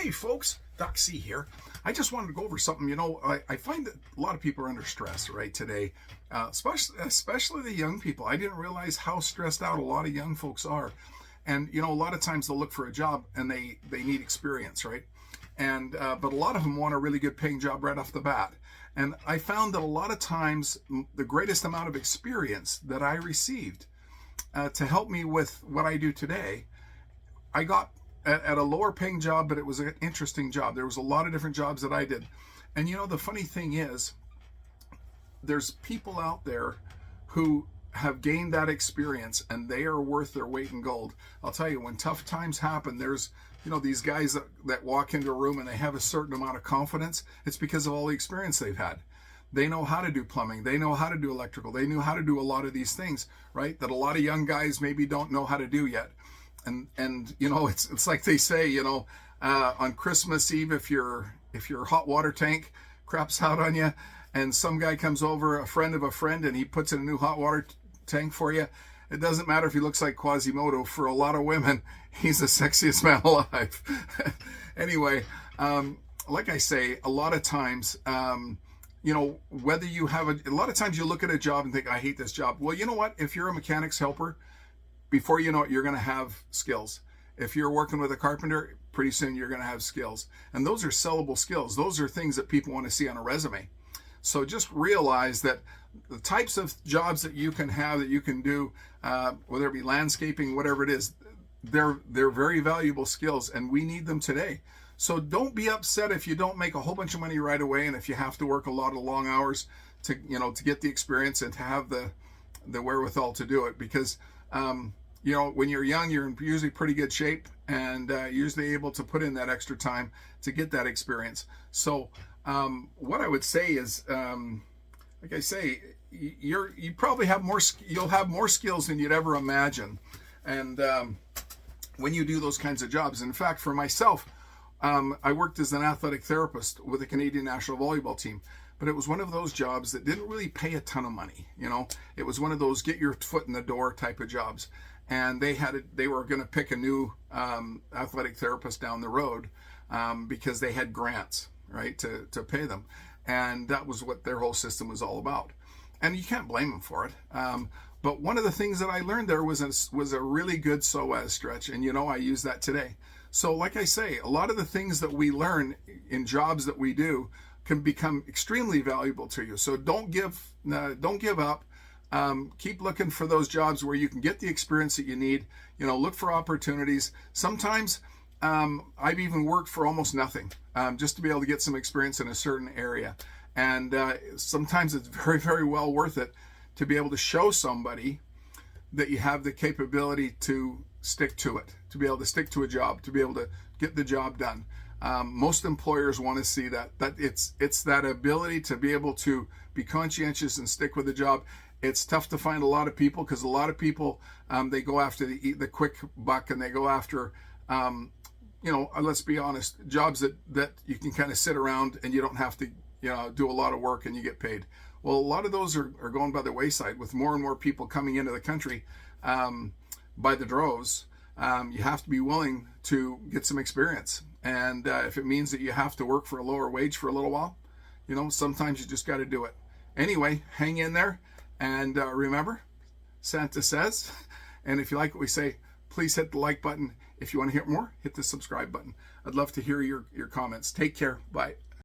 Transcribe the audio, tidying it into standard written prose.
Hey folks, Doc C here. I just wanted to go over something. I find that a lot of people are under stress right today, especially the young people. I didn't realize how stressed out a lot of young folks are. And a lot of times they'll look for a job and they need experience, right? And but a lot of them want a really good paying job right off the bat. And I found that a lot of times the greatest amount of experience that I received to help me with what I do today, I got at a lower paying job, but it was an interesting job. There was a lot of different jobs that I did. And the funny thing is, there's people out there who have gained that experience and they are worth their weight in gold. I'll tell you, when tough times happen, there's these guys that walk into a room and they have a certain amount of confidence. It's because of all the experience they've had. They know how to do plumbing. They know how to do electrical. They knew how to do a lot of these things, right? That a lot of young guys maybe don't know how to do yet. And it's like they say, on Christmas Eve, if your hot water tank craps out on you and some guy comes over, a friend of a friend, and he puts in a new hot water tank for you, it doesn't matter if he looks like Quasimodo. For a lot of women, he's the sexiest man alive. Anyway, like I say, a lot of times, whether you have a lot of times you look at a job and think, I hate this job. Well, you know what? If you're a mechanic's helper, before you know it, you're going to have skills. If you're working with a carpenter, pretty soon you're going to have skills. And those are sellable skills. Those are things that people want to see on a resume. So just realize that the types of jobs that you can have, that you can do, whether it be landscaping, whatever it is, they're very valuable skills, and we need them today. So don't be upset if you don't make a whole bunch of money right away, and if you have to work a lot of long hours to get the experience and to have the wherewithal to do it. Because when you're young, you're in usually pretty good shape and usually able to put in that extra time to get that experience. So what I would say is, like I say, you probably have you'll have more skills than you'd ever imagine. And when you do those kinds of jobs, in fact, for myself, I worked as an athletic therapist with the Canadian national volleyball team. But it was one of those jobs that didn't really pay a ton of money. It was one of those get your foot in the door type of jobs. And they were going to pick a new athletic therapist down the road because they had grants, right, to pay them. And that was what their whole system was all about. And you can't blame them for it. But one of the things that I learned there was a really good SOAS stretch. And, I use that today. So like I say, a lot of the things that we learn in jobs that we do can become extremely valuable to you. So don't give up. Keep looking for those jobs where you can get the experience that you need. Look for opportunities. Sometimes I've even worked for almost nothing just to be able to get some experience in a certain area. And sometimes it's very, very well worth it to be able to show somebody that you have the capability to stick to it, to be able to stick to a job, to be able to get the job done. Most employers want to see that it's that ability to be able to be conscientious and stick with the job. It's tough to find a lot of people because a lot of people they go after the quick buck, and they go after let's be honest, jobs that you can kind of sit around and you don't have to do a lot of work and you get paid. Well, a lot of those are going by the wayside with more and more people coming into the country by the droves. You have to be willing to get some experience. And if it means that you have to work for a lower wage for a little while, sometimes you just got to do it. Anyway, hang in there. And remember, Santa says, and if you like what we say, please hit the like button. If you want to hear more, hit the subscribe button. I'd love to hear your comments. Take care. Bye.